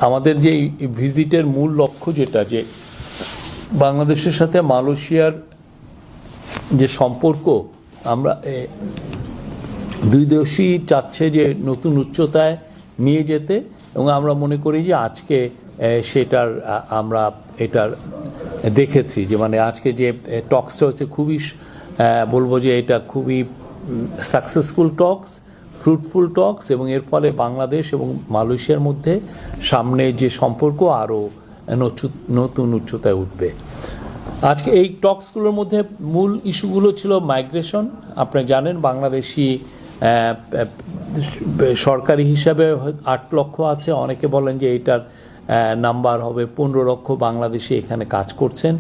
আমাদের যে ভিজিটের মূল লক্ষ্য যেটা, যে বাংলাদেশের সাথে মালয়েশিয়ার যে সম্পর্ক, আমরা দুই দেশই চাচ্ছে যে নতুন উচ্চতায় নিয়ে যেতে, এবং আমরা মনে করি যে আজকে সেটার আমরা এটার দেখেছি, যে মানে আজকে যে টক্সটা হচ্ছে খুবই বলবো যে এটা খুবই সাকসেসফুল টক্স, ফ্রুটফুল টক্স, এবং এর ফলে বাংলাদেশ এবং মালয়েশিয়ার মধ্যে সামনে যে সম্পর্ক আরও নতুন উচ্চতায় উঠবে। আজকে এই টক্সগুলোর মধ্যে মূল ইস্যুগুলো ছিল মাইগ্রেশন। আপনি জানেন বাংলাদেশি সরকারি হিসাবে 8 লক্ষ আছে, অনেকে বলেন যে এটার নাম্বার হবে 15 লক্ষ বাংলাদেশি এখানে কাজ করছেন।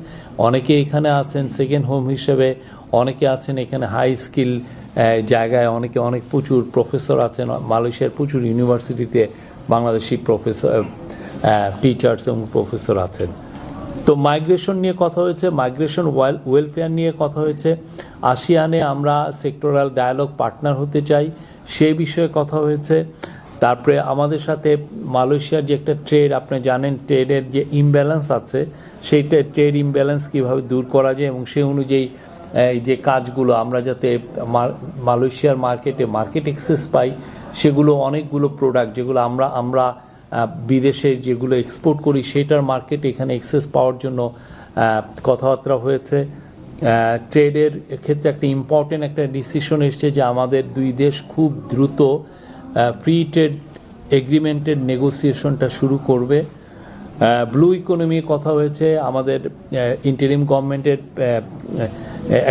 অনেকে এখানে আছেন সেকেন্ড হোম হিসেবে, অনেকে আছেন এখানে হাই স্কিল জায়গায়, অনেক প্রচুর প্রফেসর আছেন মালয়েশিয়ার প্রচুর ইউনিভার্সিটিতে, বাংলাদেশি প্রফেসর টিচার্স এবং প্রফেসর আছেন। তো মাইগ্রেশন নিয়ে কথা হয়েছে, মাইগ্রেশন ওয়েলফেয়ার নিয়ে কথা হয়েছে। আসিয়ানে আমরা সেক্টরাল ডায়ালগ পার্টনার হতে চাই, সেই বিষয়ে কথা হয়েছে। তারপরে আমাদের সাথে মালয়েশিয়ার যে একটা ট্রেড, আপনি জানেন ট্রেডের যে ইমব্যালেন্স আছে, সেইটা ট্রেড ইমব্যালেন্স কীভাবে দূর করা যায়, এবং সেই অনুযায়ী এই যে কাজগুলো আমরা যাতে মালয়েশিয়ার মার্কেট অ্যাক্সেস পাই, সেগুলো অনেকগুলো প্রোডাক্ট যেগুলো আমরা বিদেশে যেগুলো এক্সপোর্ট করি সেটার মার্কেট এখানে অ্যাক্সেস পাওয়ার জন্য কথাবার্তা হয়েছে। ট্রেডের ক্ষেত্রে একটা ইম্পর্টেন্ট একটা ডিসিশন এসছে যে আমাদের দুই দেশ খুব দ্রুত ফ্রি ট্রেড এগ্রিমেন্টের নেগোসিয়েশনটা শুরু করবে। ব্লু ইকোনমি কথা হয়েছে। আমাদের ইন্টারিম গভর্নমেন্টের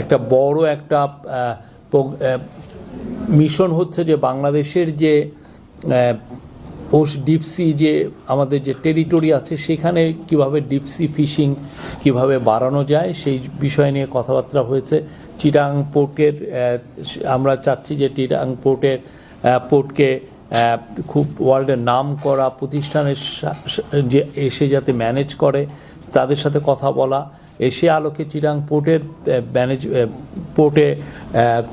একটা বড় একটা মিশন হচ্ছে যে বাংলাদেশের যে ডিপসি যে আমাদের যে টেরিটরি আছে সেখানে কিভাবে ডিপসি ফিশিং কিভাবে বাড়ানো যায় সেই বিষয় নিয়ে কথাবার্তা হয়েছে। চিটাং পোর্টের আমরা চাচ্ছি যে চিটাং পোর্টকে খুব ওয়ার্ল্ডের নাম করা প্রতিষ্ঠানের যে এসে যাতে ম্যানেজ করে তাদের সাথে কথা বলা। এশিয়া আলোকে চিটাং পোর্টে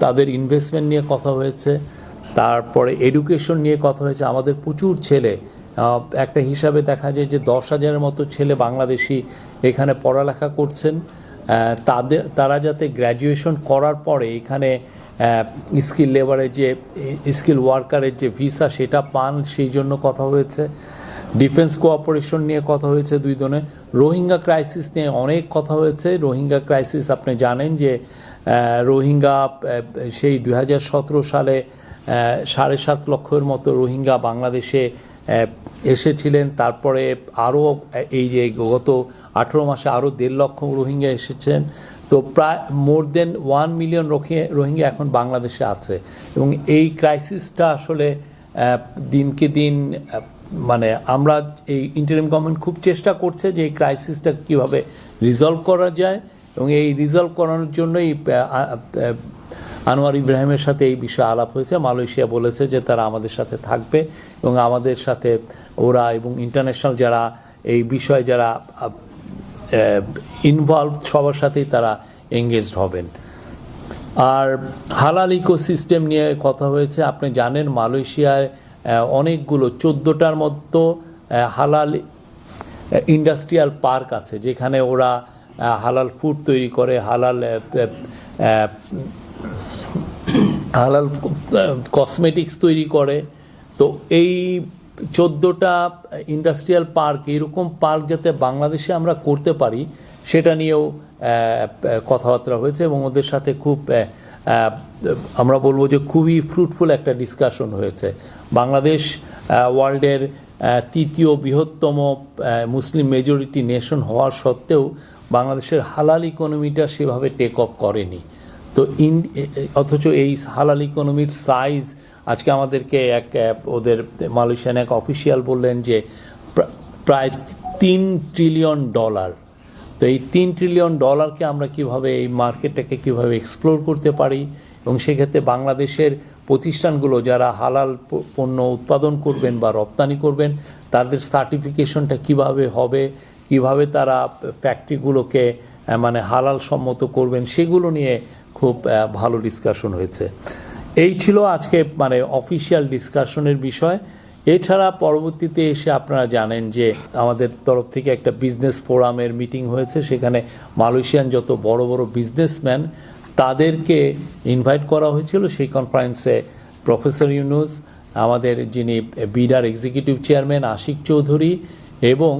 তাদের ইনভেস্টমেন্ট নিয়ে কথা হয়েছে। তারপরে এডুকেশন নিয়ে কথা হয়েছে। আমাদের প্রচুর ছেলে, একটা হিসাবে দেখা যায় যে 10,000-এর মতো ছেলে বাংলাদেশি এখানে পড়ালেখা করছেন। তারা যাতে গ্র্যাজুয়েশন করার পরে এখানে স্কিল লেবারের যে স্কিল ওয়ার্কারের যে ভিসা সেটা পান, সেই জন্য কথা হয়েছে। ডিফেন্স কোঅপারেশন নিয়ে কথা হয়েছে দুই দলে। রোহিঙ্গা ক্রাইসিস নিয়ে অনেক কথা হয়েছে। রোহিঙ্গা ক্রাইসিস আপনি জানেন যে রোহিঙ্গা সেই 2017 সালে 7.5 লক্ষের মতো রোহিঙ্গা বাংলাদেশে এসেছিলেন। তারপরে আরও এই যে গত 18 মাসে আরও 1.5 লক্ষ রোহিঙ্গা এসেছেন। তো প্রায় মোর দেন 1 মিলিয়ন রোহিঙ্গা এখন বাংলাদেশে আছে, এবং এই ক্রাইসিসটা আসলে দিনকে দিন মানে আমরা এই ইন্টারিম গভর্নমেন্ট খুব চেষ্টা করছে যে এই ক্রাইসিসটা কীভাবে রিজলভ করা যায়, এবং এই রিজলভ করানোর জন্যই আনোয়ার ইব্রাহিমের সাথে এই বিষয়ে আলাপ হয়েছে। মালয়েশিয়া বলেছে যে তারা আমাদের সাথে থাকবে, এবং আমাদের সাথে ওরা এবং ইন্টারন্যাশনাল যারা এই বিষয়ে যারা ইনভলভ সবার সাথেই তারা এঙ্গেজড হবেন। আর হালাল ইকোসিস্টেম নিয়ে কথা হয়েছে। আপনি জানেন মালয়েশিয়ায় অনেকগুলো 14টার মতো হালাল ইন্ডাস্ট্রিয়াল পার্ক আছে, যেখানে ওরা হালাল ফুড তৈরি করে, হালাল কসমেটিক্স তৈরি করে। তো এই 14টা ইন্ডাস্ট্রিয়াল পার্ক, এরকম পার্ক যাতে বাংলাদেশে আমরা করতে পারি সেটা নিয়েও কথাবার্তা হয়েছে, এবং ওদের সাথে খুব আমরা বলবো যে খুবই ফ্রুটফুল একটা ডিসকাশন হয়েছে। বাংলাদেশ ওয়ার্ল্ডের 3য় বৃহত্তম মুসলিম মেজরিটি নেশন হওয়ার সত্ত্বেও বাংলাদেশের হালাল ইকোনমিটা সেভাবে টেক অফ করেনি। তো অথচ এই হালাল ইকোনমির সাইজ আজকে আমাদেরকে ওদের মালয়েশিয়ান এক অফিসিয়াল বললেন যে প্রায় $3 ট্রিলিয়ন। তো এই $3 ট্রিলিয়ন আমরা কিভাবে এই মার্কেটটাকে কিভাবে এক্সপ্লোর করতে পারি, এবং সেক্ষেত্রে বাংলাদেশের প্রতিষ্ঠানগুলো যারা হালাল পণ্য উৎপাদন করবেন বা রপ্তানি করবেন তাদের সার্টিফিকেশনটা কিভাবে হবে, কিভাবে তারা ফ্যাক্টরিগুলোকে মানে হালাল সম্মত করবেন, সেগুলো নিয়ে খুব ভালো ডিসকাশন হয়েছে। এই ছিল আজকে মানে অফিসিয়াল ডিসকাশনের বিষয়। এছাড়া পরবর্তীতে এসে আপনারা জানেন যে আমাদের তরফ থেকে একটা বিজনেস ফোরামের মিটিং হয়েছে, সেখানে মালয়েশিয়ান যত বড় বড় বিজনেসম্যান তাদেরকে ইনভাইট করা হয়েছিল। সেই কনফারেন্সে প্রফেসর ইউনুস, আমাদের যিনি বিডার এক্সিকিউটিভ চেয়ারম্যান আশিক চৌধুরী এবং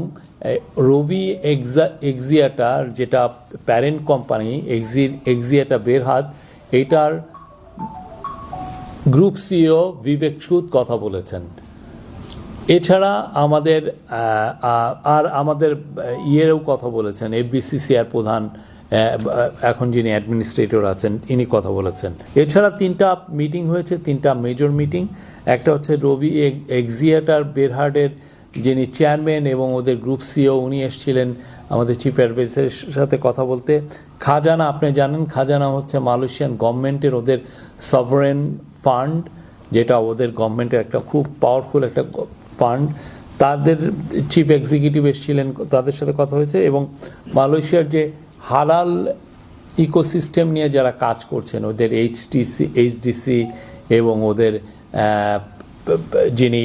রবি এক্সিয়াটার, যেটা প্যারেন্ট কোম্পানি এক্সিয়াটা বেরহাত, এইটার গ্রুপ সিইও বিবেক সুদ কথা বলেছেন। এছাড়া আমাদের আমাদের ইয়েরও কথা বলেছেন, এফবিসিসিআর প্রধান এখন যিনি অ্যাডমিনিস্ট্রেটর আছেন ইনি কথা বলেছেন। এছাড়া 3টা মিটিং হয়েছে, 3টা মেজর মিটিং। একটা হচ্ছে রবি এক্সিয়াটার বেরহার্ডের যিনি চেয়ারম্যান এবং ওদের গ্রুপ সিইও, উনি এসেছিলেন আমাদের চিফ অ্যাডভাইজারের সাথে কথা বলতে। খাজানা, আপনি জানেন খাজানা হচ্ছে মালয়েশিয়ান গভর্নমেন্টের ওদের সভারেন ফান্ড, যেটা ওদের গভর্নমেন্টের একটা খুব পাওয়ারফুল একটা ফান্ড। তাদের চিফ এক্সিকিউটিভ এসেছিলেন, তাদের সাথে কথা হয়েছে। এবং মালয়েশিয়ার যে হালাল ইকোসিস্টেম নিয়ে যারা কাজ করছেন, ওদের এইচডিসি এবং ওদের যিনি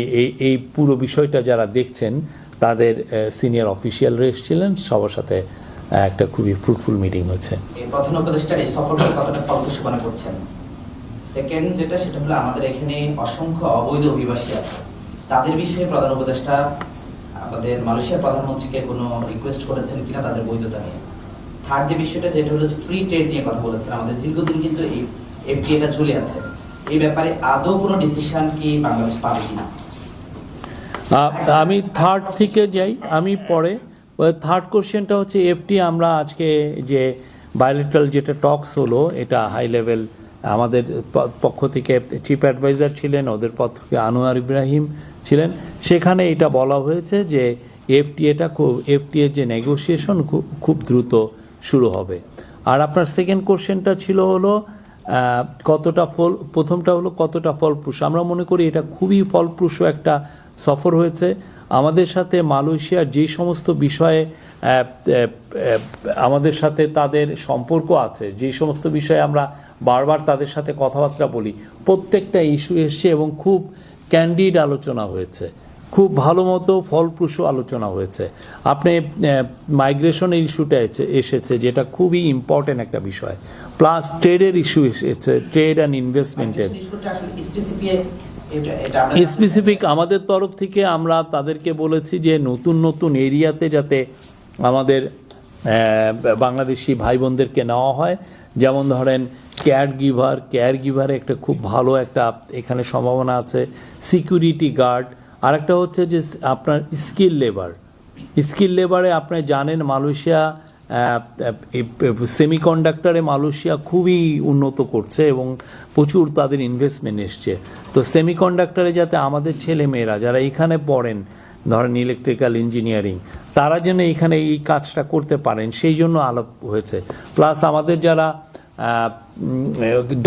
এই পুরো বিষয়টা যারা দেখছেন তাদের সিনিয়র অফিসিয়ালরা এসেছিলেন, সবার সাথে একটা খুবই ফ্রুটফুল মিটিং হয়েছে। প্রধান উপদেষ্টার এই সফরটা কতটা ফলপ্রসূ মনে করছেন? সেকেন্ড যেটা, সেটা হলো আমাদের এখানে অসংখ্য অবৈধ অভিবাসী আছে, তাদের বিষয়ে প্রধান উপদেষ্টা আমাদের মালয়েশিয়ার প্রধানমন্ত্রীকে কোনো রিকোয়েস্ট করেছেন কিনা তাদের বৈধতা নিয়ে? থার্ড যে বিষয়টা, যেটা হলো ফ্রি ট্রেড নিয়ে কথা বলেছেন, আমাদের দীর্ঘদিন কিন্তু এই এফটিএটা চলে আছে, এই ব্যাপারে আদৌ কোনো ডিসিশন কি বাংলাদেশ পাবে কিনা? আমি থার্ড থেকে যাই, আমি পরে। থার্ড কোশ্চেনটা হচ্ছে এফটি, আমরা আজকে যে বায়োলেটারাল যেটা টকস হলো, এটা হাই লেভেল, আমাদের পক্ষ থেকে চিফ অ্যাডভাইজার ছিলেন, ওদের পক্ষ থেকে আনোয়ার ইব্রাহিম ছিলেন। সেখানে এটা বলা হয়েছে যে এফটিএ যে নেগোসিয়েশন খুব দ্রুত শুরু হবে। আর আপনার সেকেন্ড কোশ্চেনটা ছিল হলো প্রথমটা হলো কতটা ফলপ্রসূ। আমরা মনে করি এটা খুবই ফলপ্রসূ একটা সফর হয়েছে। আমাদের সাথে মালয়েশিয়ার যে সমস্ত বিষয়ে আমাদের সাথে তাদের সম্পর্ক আছে, যে সমস্ত বিষয়ে আমরা বারবার তাদের সাথে কথাবার্তা বলি, প্রত্যেকটা ইস্যু এসছে এবং খুব ক্যান্ডিড আলোচনা হয়েছে, খুব ভালো মতো ফলপ্রসূ আলোচনা হয়েছে। আপনি মাইগ্রেশনের ইস্যুটা এসেছে, যেটা খুবই ইম্পর্টেন্ট একটা বিষয়, প্লাস ট্রেডের ইস্যু এসেছে, ট্রেড অ্যান্ড ইনভেস্টমেন্টের স্পেসিফিক। আমাদের তরফ থেকে আমরা তাদেরকে বলেছি যে নতুন নতুন এরিয়াতে যাতে আমাদের বাংলাদেশি ভাই বোনদেরকে নেওয়া হয়, যেমন ধরেন কেয়ার গিভারে একটা খুব ভালো একটা এখানে সম্ভাবনা আছে, সিকিউরিটি গার্ড। আরেকটা হচ্ছে যে আপনার স্কিল লেবারে আপনি জানেন মালয়েশিয়া সেমিকন্ডাক্টরে মালয়েশিয়া খুবই উন্নত করছে এবং প্রচুর তাদের ইনভেস্টমেন্ট এসছে। তো সেমিকন্ডাক্টরে যাতে আমাদের ছেলেমেয়েরা যারা এখানে পড়েন, ধরেন ইলেকট্রিক্যাল ইঞ্জিনিয়ারিং, তারা যেন এখানে এই কাজটা করতে পারেন, সেই জন্য আলাপ হয়েছে। প্লাস আমাদের যারা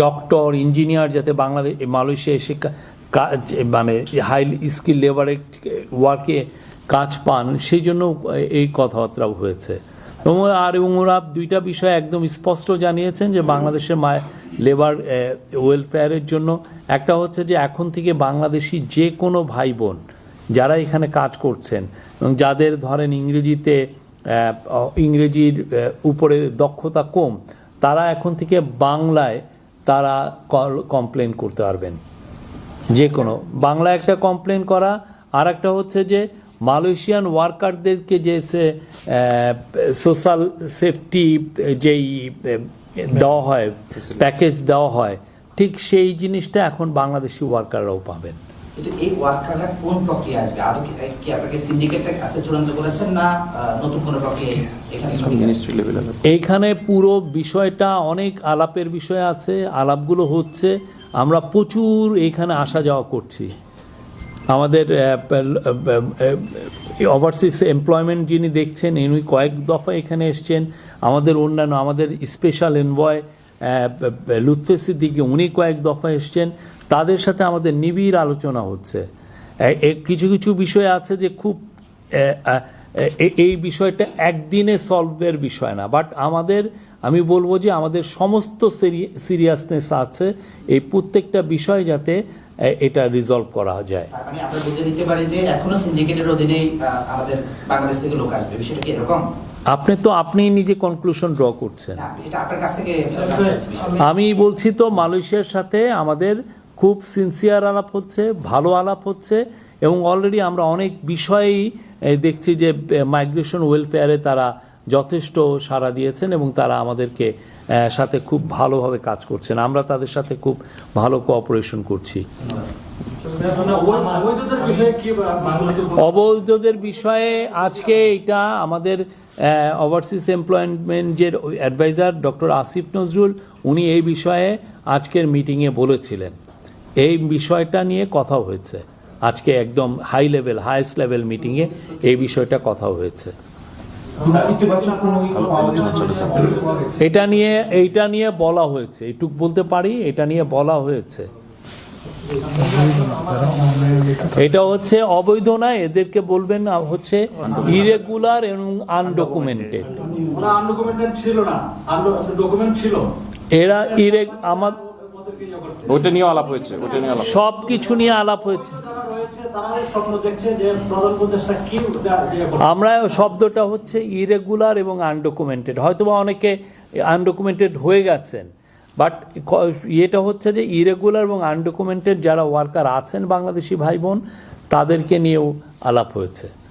ডক্টর ইঞ্জিনিয়ার যাতে মালয়েশিয়া এসে কাজ মানে হাই স্কিল লেবারে ওয়ার্কে কাজ পান, সেই জন্য এই কথাবার্তাও হয়েছে। এবং ওরা 2টা বিষয় একদম স্পষ্ট জানিয়েছেন যে বাংলাদেশের লেবার ওয়েলফেয়ারের জন্য একটা হচ্ছে যে এখন থেকে বাংলাদেশি যে কোনো ভাই বোন যারা এখানে কাজ করছেন এবং যাদের ধরেন ইংরেজির উপরে দক্ষতা কম, তারা এখন থেকে বাংলায় তারা কমপ্লেন করতে পারবেন, যে কোনো বাংলা একটা কমপ্লেন করা। আর একটা হচ্ছে যে মালয়েশিয়ান ওয়ার্কারদেরকে যে সোশ্যাল সেফটি যেই দেওয়া হয়, প্যাকেজ দেওয়া হয়, ঠিক সেই জিনিসটা এখন বাংলাদেশি ওয়ার্কাররাও পাবেন। এই ওয়ার্কাররা কোন প্রক্রিয়া আসবে? আরো কি আপনাকে সিন্ডিকেটটা আজকে চূড়ান্ত করেছেন না নতুন কোন প্রক্রিয়া এইখানে পুরো বিষয়টা অনেক আলাপের বিষয় আছে, আলাপগুলো হচ্ছে, আমরা প্রচুর এইখানে আসা যাওয়া করছি। আমাদের ওভারসিজ এমপ্লয়মেন্ট যিনি দেখছেন উনি কয়েক দফা এখানে এসছেন। আমাদের অন্যান্য আমাদের স্পেশাল এনভয় লুৎফে সিদ্দিকী উনি কয়েক দফা এসছেন, তাদের সাথে আমাদের নিবিড় আলোচনা হচ্ছে। কিছু কিছু বিষয় আছে যে খুব এই বিষয়টা একদিনে সলভের বিষয় না, বাট আমি বলবো যে আমাদের সমস্ত সিরিয়াসনেস আছে এই প্রত্যেকটা বিষয় যাতে এটা রিজলভ করা যায়। তার মানে আমরা বুঝে নিতে পারি যে এখনো সিন্ডিকেটের অধীনেই আমাদের বাংলাদেশ থেকে লোক আসবে, বিষয়টা কি এরকম? আপনি নিজে কনক্লুশন ড্র করছেন। না, এটা আপনার কাছ থেকে জানতে চাচ্ছি বিষয়টা। আমি বলছি তো মালয়েশিয়ার সাথে আমাদের খুব সিনসিয়ার আলাপ হচ্ছে, ভালো আলাপ হচ্ছে, এবং অলরেডি আমরা অনেক বিষয়েই দেখছি যে মাইগ্রেশন ওয়েলফেয়ারে তারা যথেষ্ট সাড়া দিয়েছেন এবং তারা আমাদেরকে সাথে খুব ভালোভাবে কাজ করছেন। আমরা তাদের সাথে খুব ভালো কোঅপারেশন করছি। অবৈধদের বিষয়ে আজকে এটা আমাদের ওভারসিজ এমপ্লয়মেন্টের অ্যাডভাইজার ডক্টর আসিফ নজরুল, উনি এই বিষয়ে আজকের মিটিংয়ে বলেছিলেন। এই বিষয়টা নিয়ে কথা হয়েছে আজকে একদম হাইয়েস্ট লেভেল মিটিংয়ে এই বিষয়টা কথা হয়েছে। এইটা নিয়ে বলা হয়েছে, এইটুক বলতে পারি, এটা নিয়ে বলা হয়েছে। এটা হচ্ছে অবৈধ না, এদেরকে বলবেন হচ্ছে ইরেগুলার এবং আনডকুমেন্টেড। এরা ওইটা নিয়ে আলাপ হয়েছে, সব কিছু নিয়ে আলাপ হয়েছে। আমরা শব্দটা হচ্ছে ইরেগুলার এবং আনডকুমেন্টেড, হয়তোবা অনেকে আনডকুমেন্টেড হয়ে গেছেন, বাট এটা হচ্ছে যে ইরেগুলার এবং আনডকুমেন্টেড যারা ওয়ার্কার আছেন বাংলাদেশি ভাই বোন, তাদেরকে নিয়েও আলাপ হয়েছে।